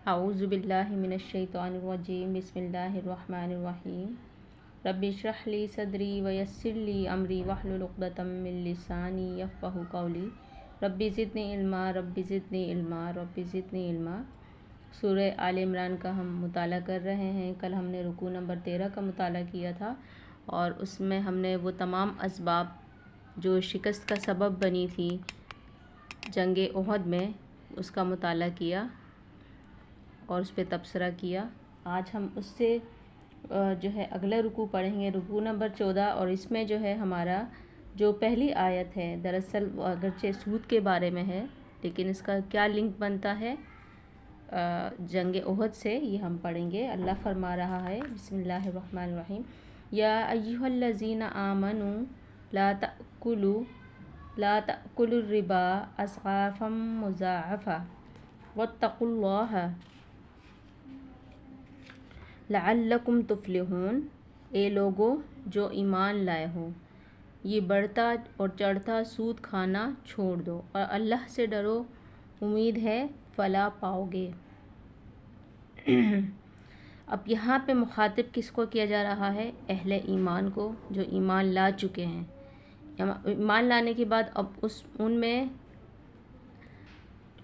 اعوذ باللہ من الشیطان الرجیم بسم اللہ الرحمن الرحیم رب اشرح لی صدری ویسر لی امری واحلل عقدۃ من لسانی یفقہوا قولی رب زدنی علما رب زدنی علما رب زدنی علما۔ سورہ آل عمران کا ہم مطالعہ کر رہے ہیں۔ کل ہم نے رکوع نمبر 13 کا مطالعہ کیا تھا اور اس میں ہم نے وہ تمام اسباب جو شکست کا سبب بنی تھی جنگ احد میں اس کا مطالعہ کیا اور اس پہ تبصرہ کیا۔ آج ہم اس سے جو ہے اگلا رکوع پڑھیں گے، رکوع نمبر 14، اور اس میں جو ہے ہمارا جو پہلی آیت ہے دراصل اگرچہ سود کے بارے میں ہے لیکن اس کا کیا لنک بنتا ہے جنگ احد سے، یہ ہم پڑھیں گے۔ اللہ فرما رہا ہے بسم اللہ الرحمن الرحیم یا ایھا الذین آمنوا لا تأکلوا الربا اضعافا مضاعفہ واتقوا اللہ لعلکم تفلحون۔ اے لوگو جو ایمان لائے ہو، یہ بڑھتا اور چڑھتا سود کھانا چھوڑ دو اور اللہ سے ڈرو، امید ہے فلاح پاؤ گے۔ اب یہاں پہ مخاطب کس کو کیا جا رہا ہے؟ اہل ایمان کو، جو ایمان لا چکے ہیں۔ ایمان لانے کے بعد اب ان میں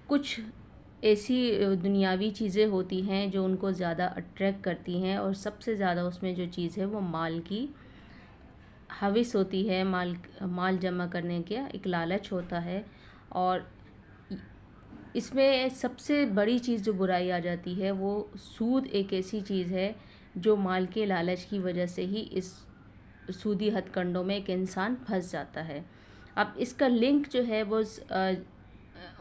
کچھ ایسی دنیاوی چیزیں ہوتی ہیں جو ان کو زیادہ اٹریکٹ کرتی ہیں، اور سب سے زیادہ اس میں جو چیز ہے وہ مال کی ہوس ہوتی ہے، مال جمع کرنے کا ایک لالچ ہوتا ہے۔ اور اس میں سب سے بڑی چیز جو برائی آ جاتی ہے وہ سود ایک ایسی چیز ہے جو مال کے لالچ کی وجہ سے ہی اس سودی ہتھ کنڈوں میں ایک انسان پھنس جاتا ہے۔ اب اس کا لنک جو ہے وہ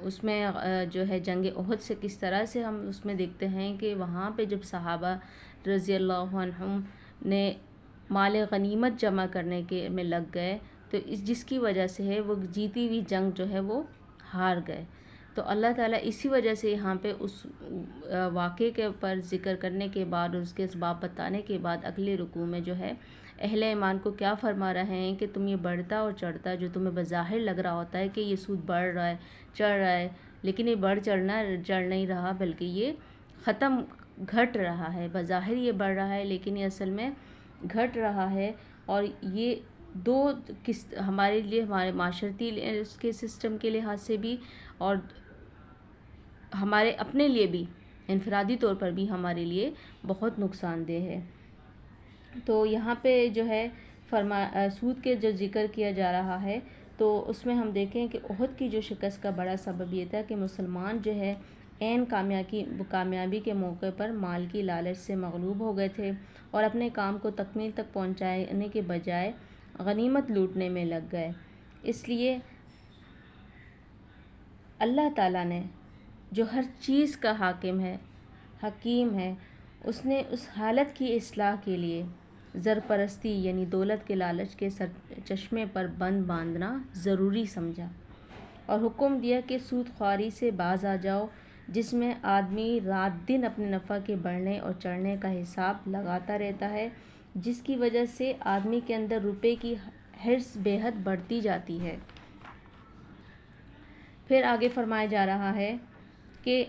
اس میں جو ہے جنگ احد سے کس طرح سے ہم اس میں دیکھتے ہیں کہ وہاں پہ جب صحابہ رضی اللہ عنہم نے مال غنیمت جمع کرنے کے میں لگ گئے تو جس کی وجہ سے ہے وہ جیتی ہوئی جنگ جو ہے وہ ہار گئے۔ تو اللہ تعالیٰ اسی وجہ سے یہاں پہ اس واقعے کے پر ذکر کرنے کے بعد اور اس کے اسباب بتانے کے بعد اگلے رکوع میں جو ہے اہل ایمان کو کیا فرما رہے ہیں کہ تم یہ بڑھتا اور چڑھتا جو تمہیں بظاہر لگ رہا ہوتا ہے کہ یہ سود بڑھ رہا ہے، چڑھ رہا ہے، لیکن یہ چڑھ نہیں رہا بلکہ یہ گھٹ رہا ہے۔ بظاہر یہ بڑھ رہا ہے لیکن یہ اصل میں گھٹ رہا ہے، اور یہ دو ہمارے لیے، ہمارے معاشرتی اس کے سسٹم کے لحاظ سے بھی اور ہمارے اپنے لیے بھی، انفرادی طور پر بھی ہمارے لیے بہت نقصان دہ ہے۔ تو یہاں پہ جو ہے سود کے جو ذکر کیا جا رہا ہے تو اس میں ہم دیکھیں کہ احد کی جو شکست کا بڑا سبب یہ تھا کہ مسلمان جو ہے عین کامیابی کے موقع پر مال کی لالچ سے مغلوب ہو گئے تھے اور اپنے کام کو تکمیل تک پہنچانے کے بجائے غنیمت لوٹنے میں لگ گئے۔ اس لیے اللہ تعالیٰ نے جو ہر چیز کا حاکم ہے، حکیم ہے، اس نے اس حالت کی اصلاح کے لیے زرپرستی یعنی دولت کے لالچ کے چشمے پر بند باندھنا ضروری سمجھا اور حکم دیا کہ سود خواری سے باز آ جاؤ، جس میں آدمی رات دن اپنے نفع کے بڑھنے اور چڑھنے کا حساب لگاتا رہتا ہے، جس کی وجہ سے آدمی کے اندر روپے کی حرص بے حد بڑھتی جاتی ہے۔ پھر آگے فرمایا جا رہا ہے کہ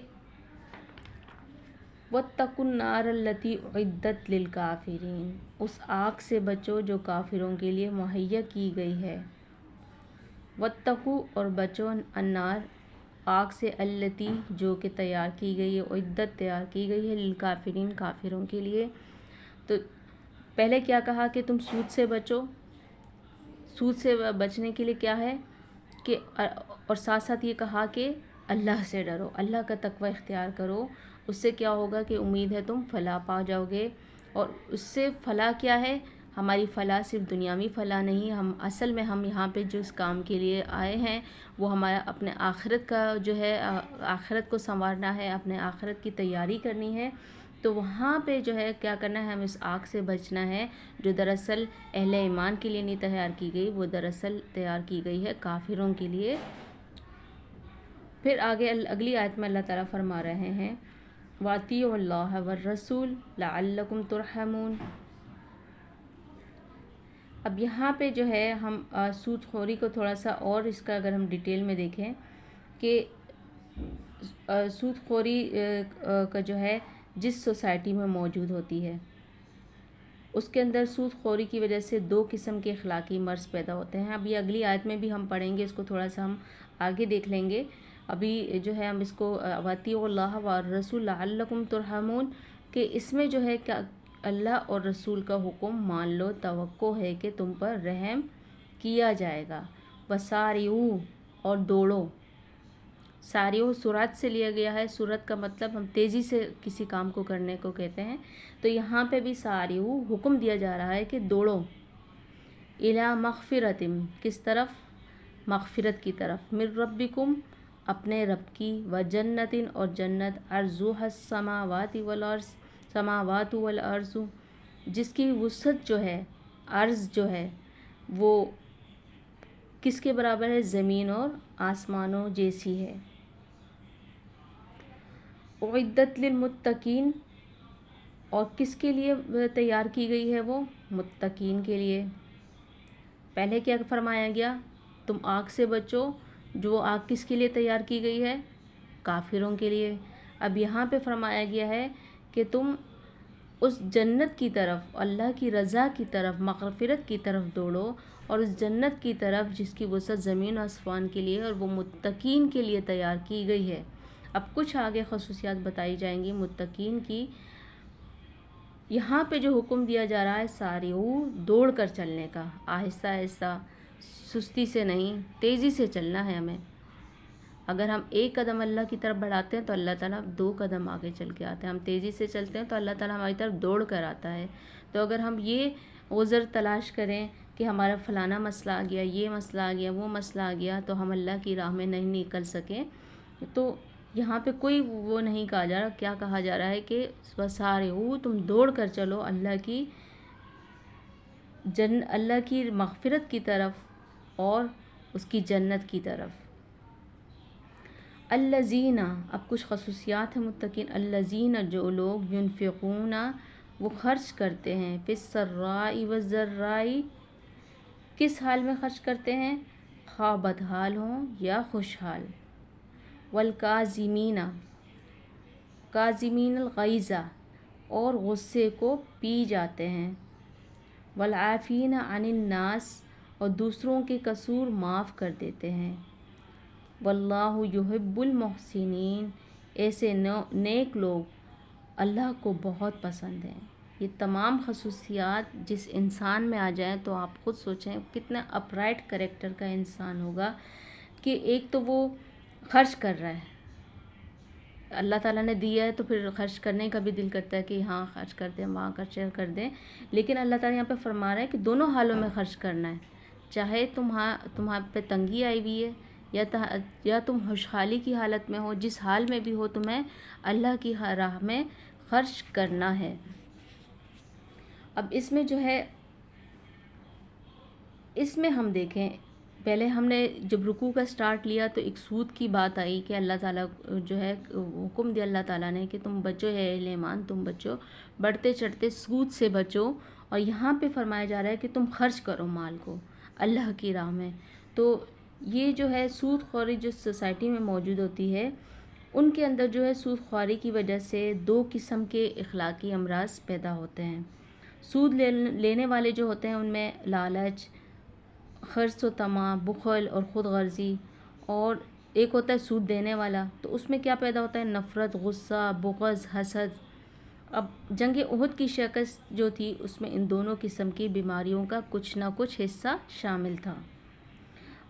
وَاتَّقُوا النَّارَ الَّتِي أُعِدَّتْ لِلْكَافِرِينَ، اس آگ سے بچو جو کافروں کے لیے مہیا کی گئی ہے۔ وَاتَّقُوا اور بچو النَّارَ آگ سے الَّتِي جو کہ تیار کی گئی ہے، اُعِدَّت تیار کی گئی ہے للکافرین کافروں کے لیے۔ تو پہلے کیا کہا کہ تم سود سے بچو، سود سے بچنے کے لیے کیا ہے کہ اور ساتھ ساتھ یہ کہا کہ اللہ سے ڈرو، اللہ کا تقوی اختیار کرو، اس سے کیا ہوگا کہ امید ہے تم فلاح پا جاؤ گے۔ اور اس سے فلاح کیا ہے؟ ہماری فلاح صرف دنیاوی فلاح نہیں، اصل میں ہم یہاں پہ جو اس کام کے لیے آئے ہیں وہ ہمارا اپنے آخرت کا جو ہے آخرت کو سنوارنا ہے، اپنے آخرت کی تیاری کرنی ہے۔ تو وہاں پہ جو ہے کیا کرنا ہے، ہمیں اس آگ سے بچنا ہے جو دراصل اہل ایمان کے لیے نہیں تیار کی گئی، وہ دراصل تیار کی گئی ہے کافروں کے لیے۔ پھر آگے اگلی آیت میں اللہ تعالیٰ فرما رہے ہیں وَأَطِیعُوا اللَّهَ وَالرَّسُولَ لَعَلَّکُمْ تُرْحَمُونَ۔ اب یہاں پہ جو ہے ہم سود خوری کو تھوڑا سا اور اس کا اگر ہم ڈیٹیل میں دیکھیں کہ سود خوری کا جو ہے جس سوسائٹی میں موجود ہوتی ہے اس کے اندر سود خوری کی وجہ سے دو قسم کے اخلاقی مرض پیدا ہوتے ہیں. اب یہ اگلی آیت میں بھی ہم پڑھیں گے، اس کو تھوڑا سا ہم آگے دیکھ لیں گے. ابھی جو ہے ہم اس کو وَأَطِیعُوا اللَّهَ وَالرَّسُولَ لَعَلَّکُمْ تُرْحَمُونَ کہ اس میں جو ہے کہ اللہ اور رسول کا حکم مان لو، توقع ہے کہ تم پر رحم کیا جائے گا. وَسَارِعُوا اور دوڑو. ساریو سرعت سے لیا گیا ہے. سرعت کا مطلب ہم تیزی سے کسی کام کو کرنے کو کہتے ہیں. تو یہاں پہ بھی ساریو حکم دیا جا رہا ہے کہ دوڑو. الی مغفرۃ کس طرف؟ مغفرت کی طرف. من ربکم اپنے رب کی. و جنت اور جنت. عرضها السماوات والارض سماوات والارض جس کی وسعت جو ہے، عرض جو ہے وہ کس کے برابر ہے؟ زمین اور آسمانوں جیسی ہے. اعدت للمتقین اور کس کے لیے تیار کی گئی ہے؟ وہ متقین کے لیے. پہلے کیا فرمایا گیا؟ تم آگ سے بچو. جو آگ کس کے لیے تیار کی گئی ہے؟ کافروں کے لیے. اب یہاں پہ فرمایا گیا ہے کہ تم اس جنت کی طرف، اللہ کی رضا کی طرف، مغفرت کی طرف دوڑو، اور اس جنت کی طرف جس کی وسعت زمین و آسمان کے لیے اور وہ متقین کے لیے تیار کی گئی ہے. اب کچھ آگے خصوصیات بتائی جائیں گی متقین کی. یہاں پہ جو حکم دیا جا رہا ہے ساریعو دوڑ کر چلنے کا، آہستہ آہستہ، سستی سے نہیں، تیزی سے چلنا ہے ہمیں. اگر ہم ایک قدم اللہ کی طرف بڑھاتے ہیں تو اللہ تعالیٰ 2 قدم آگے چل کے آتے ہیں. ہم تیزی سے چلتے ہیں تو اللہ تعالیٰ ہماری طرف دوڑ کر آتا ہے. تو اگر ہم یہ عذر تلاش کریں کہ ہمارا فلانا مسئلہ آ گیا، یہ مسئلہ آ گیا، وہ مسئلہ آ گیا، تو ہم اللہ کی راہ میں نہیں نکل سکیں. تو یہاں پہ کوئی وہ نہیں کہا جا رہا. کیا کہا جا رہا ہے کہ وسارعوا تم دوڑ کر چلو اللہ کی مغفرت کی طرف اور اس کی جنت کی طرف. الذین اب کچھ خصوصیات ہیں متقین. الذین جو لوگ ینفقون وہ خرچ کرتے ہیں. فی السراء والضراء کس حال میں خرچ کرتے ہیں؟ خواہ بدحال ہوں یا خوشحال. والکاظمین کاظمین الغیظ اور غصے کو پی جاتے ہیں. والعافین عن الناس اور دوسروں کے قصور معاف کر دیتے ہیں. واللہ یحب المحسنین ایسے نیک لوگ اللہ کو بہت پسند ہیں. یہ تمام خصوصیات جس انسان میں آ جائیں تو آپ خود سوچیں کتنا اپرائٹ کریکٹر کا انسان ہوگا کہ ایک تو وہ خرچ کر رہا ہے، اللہ تعالیٰ نے دیا ہے تو پھر خرچ کرنے کا بھی دل کرتا ہے کہ ہاں خرچ کر دیں، وہاں خرچ کر دیں. لیکن اللہ تعالیٰ یہاں پہ فرما رہا ہے کہ دونوں حالوں میں خرچ کرنا ہے. چاہے تمہارے پہ تنگی آئی ہوئی ہے یا تم خوشحالی کی حالت میں ہو، جس حال میں بھی ہو تمہیں اللہ کی راہ میں خرچ کرنا ہے. اب اس میں جو ہے، اس میں ہم دیکھیں پہلے ہم نے جب رکوع کا سٹارٹ لیا تو ایک سود کی بات آئی کہ اللہ تعالیٰ جو ہے حکم دیا اللہ تعالیٰ نے کہ تم بچو، ہے اہل ایمان تم بچو، بڑھتے چڑھتے سود سے بچو. اور یہاں پہ فرمایا جا رہا ہے کہ تم خرچ کرو مال کو اللہ کی راہ میں. تو یہ جو ہے سود خوری جو سوسائٹی میں موجود ہوتی ہے ان کے اندر جو ہے سود خوری کی وجہ سے 2 قسم کے اخلاقی امراض پیدا ہوتے ہیں. سود لینے والے جو ہوتے ہیں ان میں لالچ، خرص و طمع، بخل اور خود غرضی. اور ایک ہوتا ہے سود دینے والا، تو اس میں کیا پیدا ہوتا ہے؟ نفرت، غصہ، بغض، حسد. اب جنگ احد کی شکست جو تھی اس میں ان دونوں قسم کی بیماریوں کا کچھ نہ کچھ حصہ شامل تھا.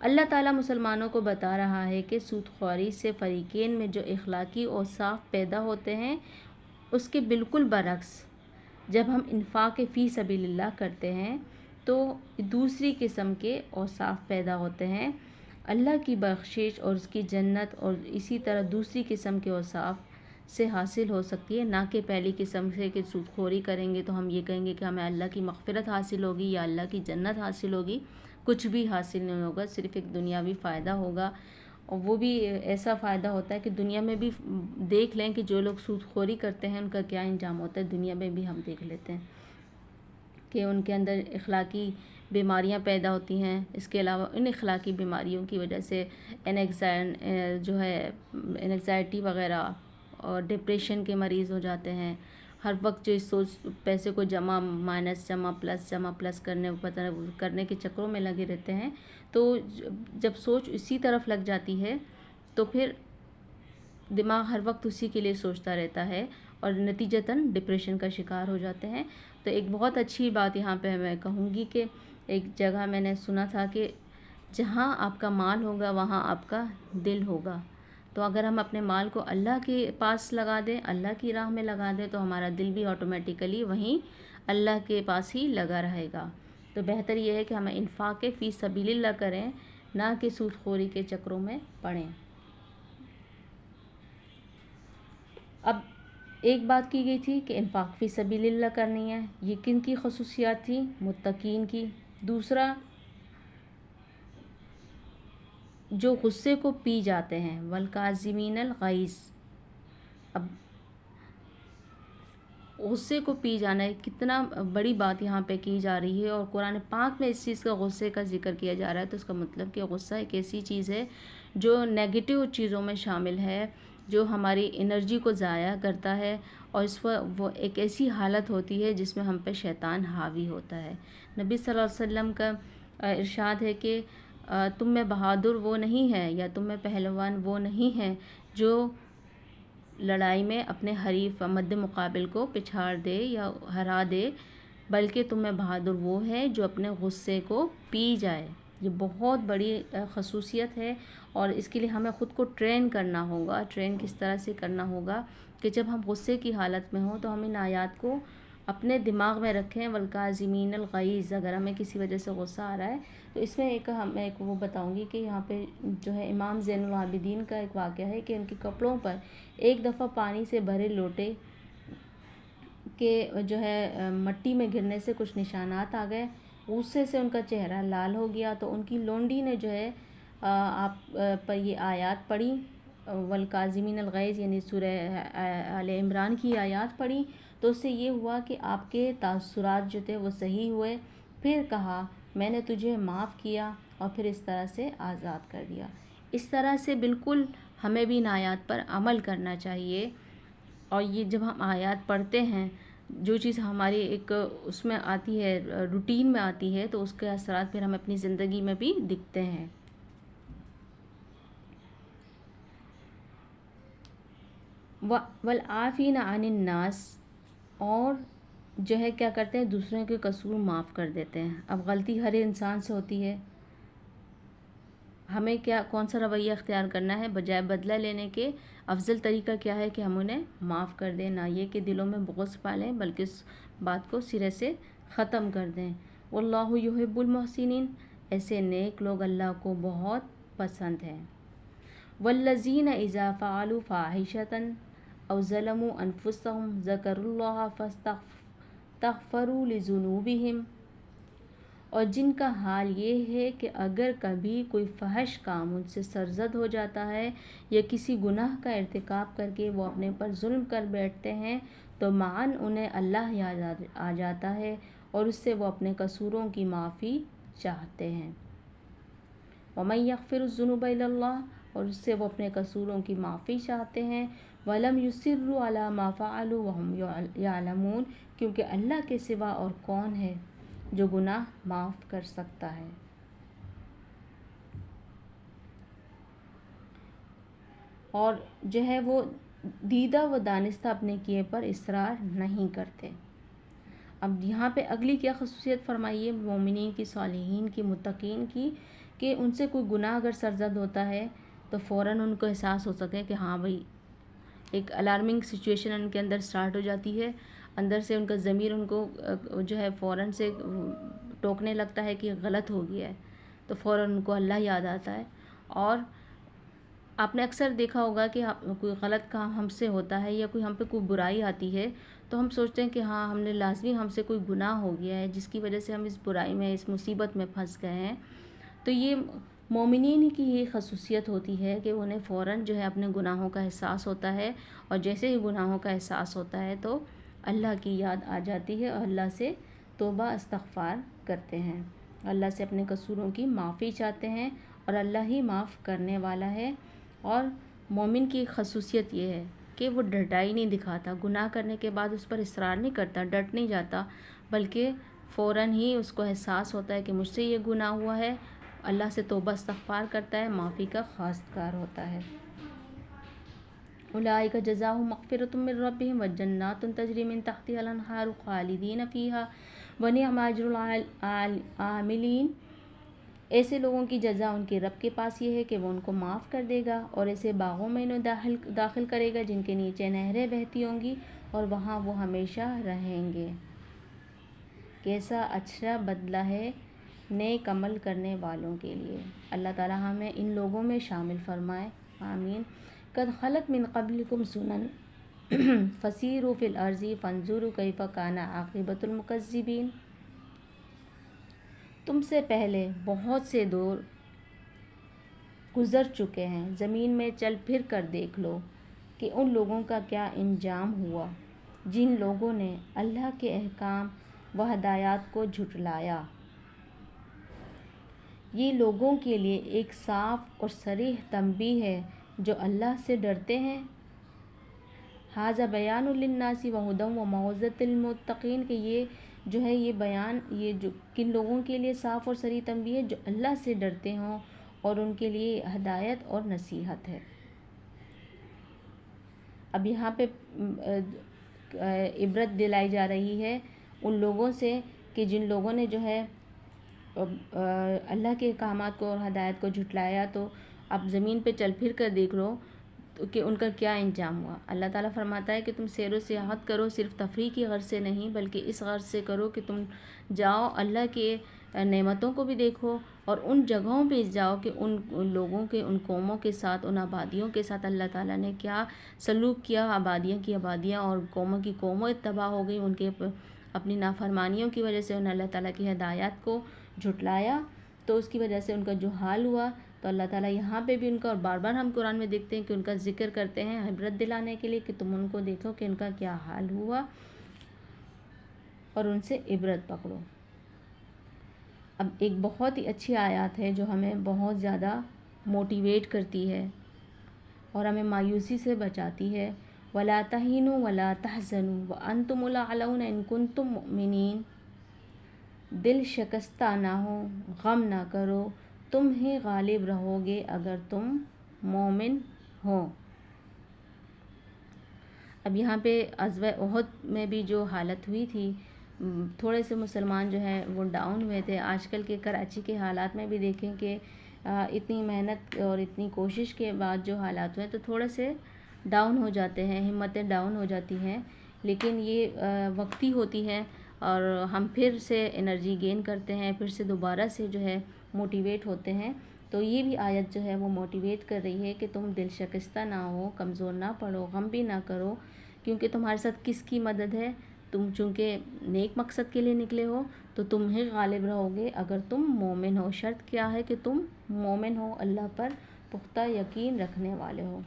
اللہ تعالیٰ مسلمانوں کو بتا رہا ہے کہ سود خوری سے فریقین میں جو اخلاقی اوصاف پیدا ہوتے ہیں اس کے بالکل برعکس جب ہم انفاق فی سبیل اللہ کرتے ہیں تو دوسری قسم کے اوصاف پیدا ہوتے ہیں. اللہ کی بخشش اور اس کی جنت اور اسی طرح دوسری قسم کے اوصاف سے حاصل ہو سکتی ہے، نہ کہ پہلی قسم سے کہ سود خوری کریں گے تو ہم یہ کہیں گے کہ ہمیں اللہ کی مغفرت حاصل ہوگی یا اللہ کی جنت حاصل ہوگی. کچھ بھی حاصل نہیں ہوگا، صرف ایک دنیاوی فائدہ ہوگا. اور وہ بھی ایسا فائدہ ہوتا ہے کہ دنیا میں بھی دیکھ لیں کہ جو لوگ سود خوری کرتے ہیں ان کا کیا انجام ہوتا ہے. دنیا میں بھی ہم دیکھ لیتے ہیں کہ ان کے اندر اخلاقی بیماریاں پیدا ہوتی ہیں. اس کے علاوہ ان اخلاقی بیماریوں کی وجہ سے جو ہے انگزائٹی وغیرہ اور ڈپریشن کے مریض ہو جاتے ہیں. ہر وقت جو اس سوچ پیسے کو جمع مائنس جمع پلس کرنے کے چکروں میں لگے رہتے ہیں. تو جب سوچ اسی طرف لگ جاتی ہے تو پھر دماغ ہر وقت اسی کے لیے سوچتا رہتا ہے اور نتیجتاً ڈپریشن کا شکار ہو جاتے ہیں. تو ایک بہت اچھی بات یہاں پہ میں کہوں گی کہ ایک جگہ میں نے سنا تھا کہ جہاں آپ کا مال ہوگا وہاں آپ کا دل ہوگا. تو اگر ہم اپنے مال کو اللہ کے پاس لگا دیں، اللہ کی راہ میں لگا دیں، تو ہمارا دل بھی آٹومیٹیکلی وہیں اللہ کے پاس ہی لگا رہے گا. تو بہتر یہ ہے کہ ہمیں انفاق فی سبیل اللہ کریں، نہ کہ سود خوری کے چکروں میں پڑیں. اب ایک بات کی گئی تھی کہ انفاق فی سبیل اللہ کرنی ہے. یہ کن کی خصوصیات تھی؟ متقین کی. دوسرا، جو غصے کو پی جاتے ہیں، والکاظمین الغیظ. اب غصے کو پی جانا ہے، کتنا بڑی بات یہاں پہ کی جا رہی ہے، اور قرآن پاک میں اس چیز کا غصے کا ذکر کیا جا رہا ہے. تو اس کا مطلب کہ غصہ ایک ایسی چیز ہے جو نیگیٹو چیزوں میں شامل ہے، جو ہماری انرجی کو ضائع کرتا ہے، اور اس پر وہ ایک ایسی حالت ہوتی ہے جس میں ہم پہ شیطان حاوی ہوتا ہے. نبی صلی اللہ علیہ وسلم کا ارشاد ہے کہ تم میں بہادر وہ نہیں ہے یا تم میں پہلوان وہ نہیں ہے جو لڑائی میں اپنے حریف مد مقابل کو پچھاڑ دے یا ہرا دے، بلکہ تم میں بہادر وہ ہے جو اپنے غصے کو پی جائے. یہ بہت بڑی خصوصیت ہے، اور اس کے لیے ہمیں خود کو ٹرین کرنا ہوگا. ٹرین کس طرح سے کرنا ہوگا کہ جب ہم غصے کی حالت میں ہوں تو ہم ان آیات کو اپنے دماغ میں رکھیں. والکاظمین الغیظ. اگر ہمیں کسی وجہ سے غصہ آ رہا ہے تو اس میں میں ایک وہ بتاؤں گی کہ یہاں پہ جو ہے امام زین العابدین کا ایک واقعہ ہے کہ ان کے کپڑوں پر ایک دفعہ پانی سے بھرے لوٹے کے جو ہے مٹی میں گرنے سے کچھ نشانات آ گئے. غصے سے ان کا چہرہ لال ہو گیا. تو ان کی لونڈی نے جو ہے آپ پر یہ آیات پڑھی، والکاظمین الغیظ، یعنی سورہ آل عمران کی آیات پڑھی. تو اس سے یہ ہوا کہ آپ کے تاثرات جو تھے وہ صحیح ہوئے. پھر کہا میں نے تجھے معاف کیا، اور پھر اس طرح سے آزاد کر دیا. اس طرح سے بالکل ہمیں بھی ان آیات پر عمل کرنا چاہیے. اور یہ جب ہم آیات پڑھتے ہیں، جو چیز ہماری ایک اس میں آتی ہے، روٹین میں آتی ہے، تو اس کے اثرات پھر ہمیں اپنی زندگی میں بھی دکھتے ہیں. والعافین عن الناس. اور جو ہے کیا کرتے ہیں، دوسروں کے قصور معاف کر دیتے ہیں. اب غلطی ہر انسان سے ہوتی ہے. ہمیں کون سا رویہ اختیار کرنا ہے؟ بجائے بدلہ لینے کے افضل طریقہ کیا ہے کہ ہم انہیں معاف کر دیں. نہ یہ کہ دلوں میں بغض پالیں، بلکہ اس بات کو سرے سے ختم کر دیں. واللہ یحب المحسنین. ایسے نیک لوگ اللہ کو بہت پسند ہیں. والذین اذا فعلوا فاحشۃ او ظلموا انفسهم ذکروا اللہ فاستغفروا لذنوبہم. اور جن کا حال یہ ہے کہ اگر کبھی کوئی فحش کام ان سے سرزد ہو جاتا ہے یا کسی گناہ کا ارتکاب کر کے وہ اپنے پر ظلم کر بیٹھتے ہیں، تو معاً انہیں اللہ یاد آ جاتا ہے اور اس سے وہ اپنے قصوروں کی معافی چاہتے ہیں. وَمَن يَغْفِرُ الذُّنُوبَ إِلَّا اللَّهُ. اور اس سے وہ اپنے قصوروں کی معافی چاہتے ہیں. وَلَمْ يُصِرُّوا عَلَى مَا فَعَلُوا وَهُمْ يَعْلَمُونَ. کیونکہ اللہ کے سوا اور کون ہے جو گناہ معاف کر سکتا ہے. اور جو ہے وہ دیدہ و دانستہ اپنے کیے پر اصرار نہیں کرتے. اب یہاں پہ اگلی کیا خصوصیت فرمائیے مومنین کی، صالحین کی، متقین کی، کہ ان سے کوئی گناہ اگر سرزد ہوتا ہے تو فوراً ان کو احساس ہو سکے کہ ہاں بھائی ایک الارمنگ سچویشن ان کے اندر سٹارٹ ہو جاتی ہے. اندر سے ان کا ضمیر ان کو جو ہے فوراً سے ٹوکنے لگتا ہے کہ غلط ہو گیا ہے. تو فوراً ان کو اللہ یاد آتا ہے. اور آپ نے اکثر دیکھا ہوگا کہ کوئی غلط کام ہم سے ہوتا ہے یا کوئی ہم پہ کوئی برائی آتی ہے تو ہم سوچتے ہیں کہ ہاں ہم نے لازمی ہم سے کوئی گناہ ہو گیا ہے جس کی وجہ سے ہم اس برائی میں، اس مصیبت میں پھنس گئے ہیں. تو یہ مومنین کی یہ خصوصیت ہوتی ہے کہ انہیں فوراً جو ہے اپنے گناہوں کا احساس ہوتا ہے، اور جیسے ہی گناہوں کا احساس ہوتا ہے تو اللہ کی یاد آ جاتی ہے اور اللہ سے توبہ استغفار کرتے ہیں. اللہ سے اپنے قصوروں کی معافی چاہتے ہیں اور اللہ ہی معاف کرنے والا ہے۔ اور مومن کی خصوصیت یہ ہے کہ وہ ڈٹائی نہیں دکھاتا، گناہ کرنے کے بعد اس پر اصرار نہیں کرتا، ڈٹ نہیں جاتا، بلکہ فوراً ہی اس کو احساس ہوتا ہے کہ مجھ سے یہ گناہ ہوا ہے، اللہ سے توبہ استغفار کرتا ہے، معافی کا خواستگار ہوتا ہے۔ اولئک جزاؤہم مغفرۃ من ربہم وجنات تجری من تحتہا الانہار خالدین فیہا ونعم اجر العاملین۔ ایسے لوگوں کی جزا ان کے رب کے پاس یہ ہے کہ وہ ان کو معاف کر دے گا اور ایسے باغوں میں انہیں داخل کرے گا جن کے نیچے نہریں بہتی ہوں گی اور وہاں وہ ہمیشہ رہیں گے۔ کیسا اچھا بدلہ ہے نیک عمل کرنے والوں کے لیے۔ اللہ تعالی ہمیں ان لوگوں میں شامل فرمائے، آمین۔ قد خلت من قبلکم سنن فسیروا فی الارض فانظروا کیف کان عاقبۃ المکذبین۔ تم سے پہلے بہت سے دور گزر چکے ہیں، زمین میں چل پھر کر دیکھ لو کہ ان لوگوں کا کیا انجام ہوا جن لوگوں نے اللہ کے احکام و ہدایات کو جھٹلایا۔ یہ لوگوں کے لیے ایک صاف اور صریح تنبیہ ہے جو اللہ سے ڈرتے ہیں۔ ھذا بیان للناس وہدی وموعظۃ للمتقین، کہ یہ جو ہے یہ بیان یہ جو کن لوگوں کے لیے صاف اور صریح تنبیہ ہے، جو اللہ سے ڈرتے ہوں، اور ان کے لیے ہدایت اور نصیحت ہے۔ اب یہاں پہ عبرت دلائی جا رہی ہے ان لوگوں سے کہ جن لوگوں نے جو ہے اللہ کے احکامات کو اور ہدایت کو جھٹلایا، تو اب زمین پہ چل پھر کر دیکھ لو کہ ان کا کیا انجام ہوا۔ اللہ تعالیٰ فرماتا ہے کہ تم سیر و سیاحت کرو، صرف تفریح کی غرض سے نہیں بلکہ اس غرض سے کرو کہ تم جاؤ اللہ کے نعمتوں کو بھی دیکھو، اور ان جگہوں پہ جاؤ کہ ان لوگوں کے، ان قوموں کے ساتھ، ان آبادیوں کے ساتھ اللہ تعالیٰ نے کیا سلوک کیا، آبادیاں کی آبادیاں اور قوموں کی قوموں تباہ ہو گئی، ان کے اپنی نافرمانیوں کی وجہ سے انہوں نے اللہ تعالیٰ کی ہدایات کو جھٹلایا، تو اس کی وجہ سے ان کا جو حال ہوا۔ تو اللہ تعالیٰ یہاں پہ بھی ان کا، اور بار بار ہم قرآن میں دیکھتے ہیں کہ ان کا ذکر کرتے ہیں عبرت دلانے کے لیے کہ تم ان کو دیکھو کہ ان کا کیا حال ہوا اور ان سے عبرت پکڑو۔ اب ایک بہت ہی اچھی آیات ہے جو ہمیں بہت زیادہ موٹیویٹ کرتی ہے اور ہمیں مایوسی سے بچاتی ہے۔ وَلَا تَهِنُوا وَلَا تَحْزَنُوا وَأَنْتُمُ الْأَعْلَوْنَ إِن كُنتُم مُؤْمِنِينَ۔ دل شکستہ نہ ہو، غم نہ کرو، تم ہی غالب رہو گے اگر تم مومن ہو۔ اب یہاں پہ غزوہ احد میں بھی جو حالت ہوئی تھی، تھوڑے سے مسلمان جو ہیں وہ ڈاؤن ہوئے تھے۔ آج کل کے کراچی کے حالات میں بھی دیکھیں کہ اتنی محنت اور اتنی کوشش کے بعد جو حالات ہوئے تو تھوڑے سے ڈاؤن ہو جاتے ہیں، ہمتیں ڈاؤن ہو جاتی ہیں، لیکن یہ وقتی ہوتی ہے اور ہم پھر سے انرجی گین کرتے ہیں، پھر سے دوبارہ سے جو ہے موٹیویٹ ہوتے ہیں۔ تو یہ بھی آیت جو ہے وہ موٹیویٹ کر رہی ہے کہ تم دل شکستہ نہ ہو، کمزور نہ پڑو، غم بھی نہ کرو، کیونکہ تمہارے ساتھ کس کی مدد ہے؟ تم چونکہ نیک مقصد کے لیے نکلے ہو تو تم ہی غالب رہو گے اگر تم مومن ہو۔ شرط کیا ہے کہ تم مومن ہو، اللہ پر پختہ یقین رکھنے والے ہو۔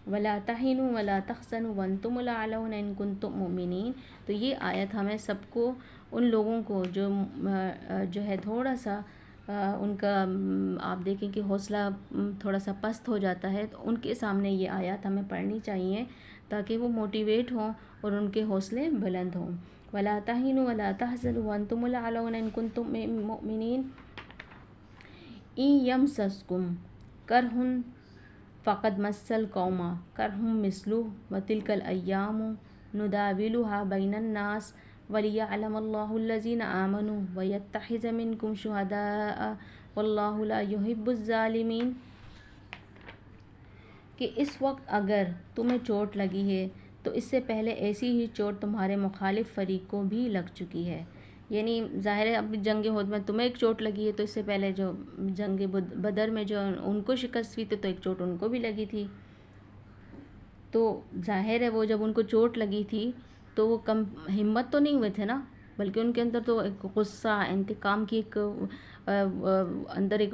وَلَا تَهِنُوا وَلَا تَحْزَنُوا وَأَنْتُمُ الْأَعْلَوْنَ إِن كُنتُم مُؤْمِنِينَ۔ تو یہ آیت ہمیں سب کو، ان لوگوں کو جو ہے تھوڑا سا ان کا آپ دیکھیں کہ حوصلہ تھوڑا سا پست ہو جاتا ہے، تو ان کے سامنے یہ آیات ہمیں پڑھنی چاہیے تاکہ وہ موٹیویٹ ہوں اور ان کے حوصلے بلند ہوں۔ وَلَا تَهِنُوا وَلَا تَحْزَنُوا وَأَنْتُمُ الْأَعْلَوْنَ إِن كُنتُم مُؤْمِنِينَ إِن يَمْسَسْكُمْ كَرْحٌ فَقَدْ مَسَّ الْقَوْمَ كَرْحٌ مِثْلُهُ وَتِلْكَ الْأَيَّامُ نُدَاوِلُهَا بَيْنَ النَّاسِ وَلِيَعْلَمَ اللَّهُ الَّذِينَ آمَنُوا وَيَتَّخِذَ مِنكُمْ شُهَدَاءَ وَاللَّهُ لَا يُحِبُّ الظَّالِمِينَ۔ کہ اس وقت اگر تمہیں چوٹ لگی ہے تو اس سے پہلے ایسی ہی چوٹ تمہارے مخالف فریق کو بھی لگ چکی ہے۔ یعنی ظاہر ہے اب جنگ احد میں تمہیں ایک چوٹ لگی ہے تو اس سے پہلے جو جنگ بدر میں جو ان کو شکست ہوئی تھی تو ایک چوٹ ان کو بھی لگی تھی۔ تو ظاہر ہے وہ جب ان کو چوٹ لگی تھی تو وہ کم ہمت تو نہیں ہوئے تھے نا، بلکہ ان کے اندر تو ایک غصہ، انتقام کی ایک اندر ایک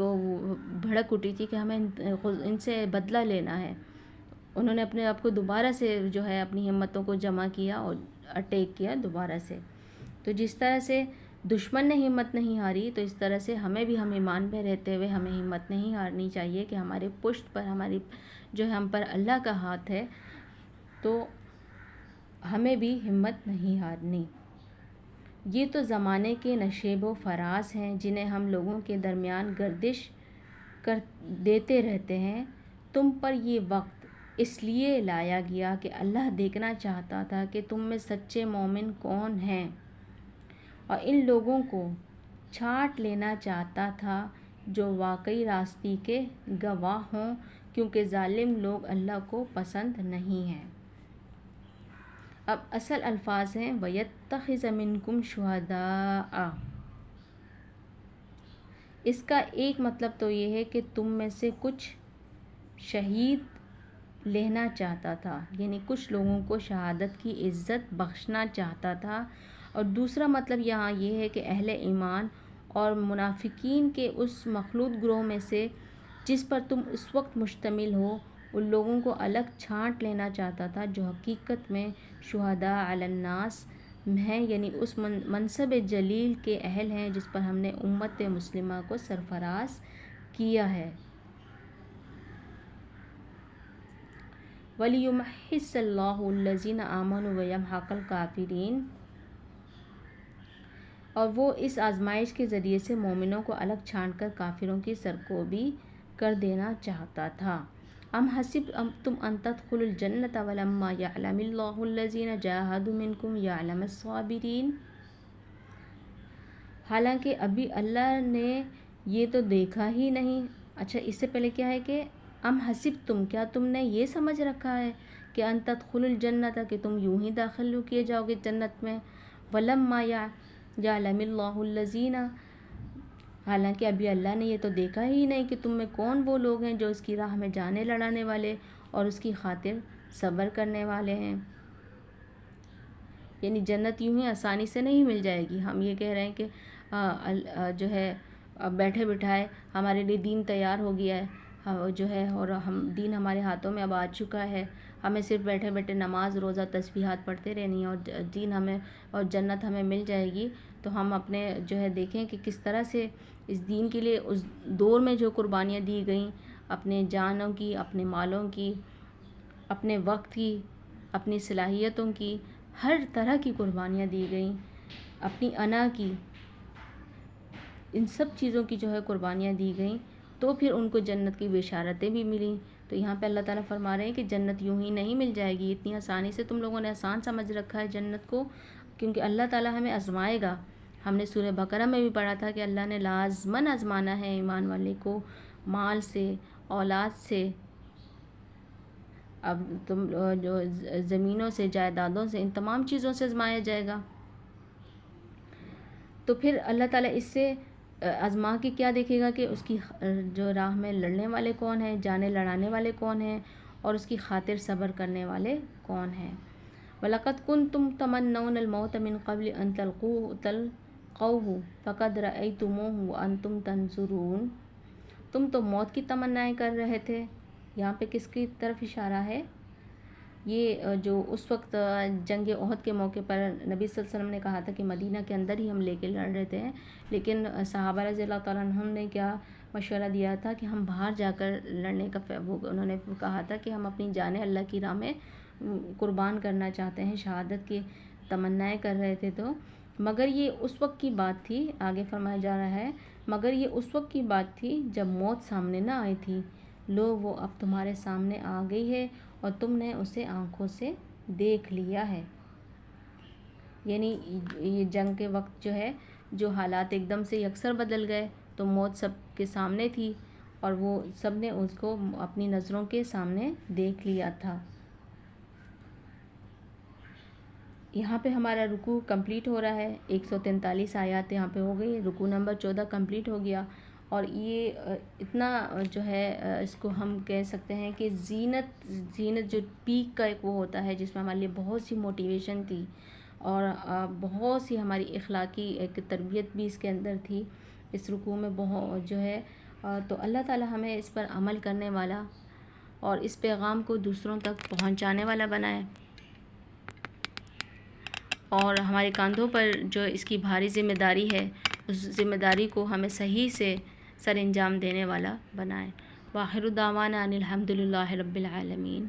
بھڑک اٹھی تھی کہ ہمیں ان سے بدلہ لینا ہے۔ انہوں نے اپنے آپ کو دوبارہ سے جو ہے اپنی ہمتوں کو جمع کیا اور اٹیک کیا دوبارہ سے۔ تو جس طرح سے دشمن نے ہمت نہیں ہاری، تو اس طرح سے ہمیں بھی ہم ایمان پہ رہتے ہوئے ہمیں ہمت نہیں ہارنی چاہیے کہ ہمارے پشت پر ہماری جو ہے ہم پر اللہ کا ہاتھ ہے، تو ہمیں بھی ہمت نہیں ہارنی۔ یہ تو زمانے کے نشیب و فراز ہیں جنہیں ہم لوگوں کے درمیان گردش کر دیتے رہتے ہیں۔ تم پر یہ وقت اس لیے لایا گیا کہ اللہ دیکھنا چاہتا تھا کہ تم میں سچے مومن کون ہیں، اور ان لوگوں کو چھانٹ لینا چاہتا تھا جو واقعی راستی کے گواہ ہوں، کیونکہ ظالم لوگ اللہ کو پسند نہیں ہیں۔ اب اصل الفاظ ہیں وَيَتَّخِذَ مِنکم شُہَدَاءَ۔ اس کا ایک مطلب تو یہ ہے کہ تم میں سے کچھ شہید لینا چاہتا تھا، یعنی کچھ لوگوں کو شہادت کی عزت بخشنا چاہتا تھا، اور دوسرا مطلب یہاں یہ ہے کہ اہل ایمان اور منافقین کے اس مخلوط گروہ میں سے جس پر تم اس وقت مشتمل ہو، ان لوگوں کو الگ چھانٹ لینا چاہتا تھا جو حقیقت میں شہداء علی الناس ہیں، یعنی اس منصب جلیل کے اہل ہیں جس پر ہم نے امت مسلمہ کو سرفراز کیا ہے۔ وَلِيُمَحِّصَ اللَّهُ الَّذِينَ آمَنُوا وَيَمْحَقَ الْكَافِرِينَ، اور وہ اس آزمائش کے ذریعے سے مومنوں کو الگ چھانٹ کر کافروں کی سرکوبی کر دینا چاہتا تھا۔ ام حسبتم ان تدخلوا الجنة ولما يعلم الله الذين جاهدوا منكم ويعلم الصابرين، حالانکہ ابھی اللہ نے یہ تو دیکھا ہی نہیں۔ اچھا، اس سے پہلے کیا ہے کہ ام حسبتم، کیا تم نے یہ سمجھ رکھا ہے کہ ان تدخلوا الجنة، کہ تم یوں ہی داخل کیے جاؤ گے جنت میں، ولما یعلم اللہ الذین، حالانکہ ابھی اللہ نے یہ تو دیکھا ہی نہیں کہ تم میں کون وہ لوگ ہیں جو اس کی راہ میں جانیں لڑانے والے اور اس کی خاطر صبر کرنے والے ہیں۔ یعنی جنت یوں ہی آسانی سے نہیں مل جائے گی۔ ہم یہ کہہ رہے ہیں کہ جو ہے بیٹھے بٹھائے ہمارے لیے دین تیار ہو گیا ہے جو ہے، اور ہم دین ہمارے ہاتھوں میں اب آ چکا ہے، ہمیں صرف بیٹھے بیٹھے نماز روزہ تسبیحات پڑھتے رہنی ہے اور دین ہمیں اور جنت ہمیں مل جائے گی۔ تو ہم اپنے جو ہے دیکھیں کہ کس طرح سے اس دین کے لیے اس دور میں جو قربانیاں دی گئیں، اپنے جانوں کی، اپنے مالوں کی، اپنے وقت کی، اپنی صلاحیتوں کی، ہر طرح کی قربانیاں دی گئیں، اپنی انا کی، ان سب چیزوں کی جو ہے قربانیاں دی گئیں، تو پھر ان کو جنت کی بشارتیں بھی ملیں۔ تو یہاں پہ اللہ تعالیٰ فرما رہے ہیں کہ جنت یوں ہی نہیں مل جائے گی اتنی آسانی سے۔ تم لوگوں نے آسان سمجھ رکھا ہے جنت کو، کیونکہ اللہ تعالیٰ ہمیں آزمائے گا۔ ہم نے سورہ بقرہ میں بھی پڑھا تھا کہ اللہ نے لازماً آزمانا ہے ایمان والے کو، مال سے، اولاد سے، اب تم جو زمینوں سے، جائیدادوں سے، ان تمام چیزوں سے آزمایا جائے گا۔ تو پھر اللہ تعالیٰ اس سے آزما کے کیا دیکھے گا کہ اس کی جو راہ میں لڑنے والے کون ہیں، جانیں لڑانے والے کون ہیں، اور اس کی خاطر صبر کرنے والے کون ہیں۔ وَلَقَدْ كُنْتُمْ تَمَنَّوْنَ الْمَوْتَ مِنْ قَبْلِ أَنْ تَلْقَوْهُ فَقَدْ رَأَيْتُمُوهُ وَأَنْتُمْ تَنْظُرُونَ، تم تو موت کی تمنائیں کر رہے تھے۔ یہاں پہ کس کی طرف اشارہ ہے؟ یہ جو اس وقت جنگ احد کے موقع پر نبی صلی اللہ علیہ وسلم نے کہا تھا کہ مدینہ کے اندر ہی ہم لے کے لڑ رہے تھے، لیکن صحابہ رضی اللہ تعالیٰ عنہم نے کیا مشورہ دیا تھا کہ ہم باہر جا کر لڑنے کا انہوں نے کہا تھا کہ ہم اپنی جانیں اللہ کی راہ میں قربان کرنا چاہتے ہیں، شہادت کی تمنائیں کر رہے تھے۔ تو مگر یہ اس وقت کی بات تھی، آگے فرمایا جا رہا ہے، مگر یہ اس وقت کی بات تھی جب موت سامنے نہ آئی تھی، لو وہ اب تمہارے سامنے آ گئی ہے اور تم نے اسے آنکھوں سے دیکھ لیا ہے۔ یعنی یہ جنگ کے وقت جو ہے جو حالات ایک دم سے یکسر بدل گئے، تو موت سب کے سامنے تھی اور وہ سب نے اس کو اپنی نظروں کے سامنے دیکھ لیا تھا۔ یہاں پہ ہمارا رکوع کمپلیٹ ہو رہا ہے، 143 آیات یہاں پہ ہو گئی، رکوع نمبر 14 کمپلیٹ ہو گیا، اور یہ اتنا جو ہے اس کو ہم کہہ سکتے ہیں کہ زینت جو پیک کا ایک وہ ہوتا ہے جس میں ہمارے لیے بہت سی موٹیویشن تھی اور بہت سی ہماری اخلاقی ایک تربیت بھی اس کے اندر تھی اس رکوع میں، بہت جو ہے تو اللہ تعالیٰ ہمیں اس پر عمل کرنے والا اور اس پیغام کو دوسروں تک پہنچانے والا بنائے۔ اور ہمارے کاندھوں پر جو اس کی بھاری ذمہ داری ہے، اس ذمہ داری کو ہمیں صحیح سے سر انجام دینے والا بنائیں۔ وآخر دعوانا ان الحمد للہ رب العالمین۔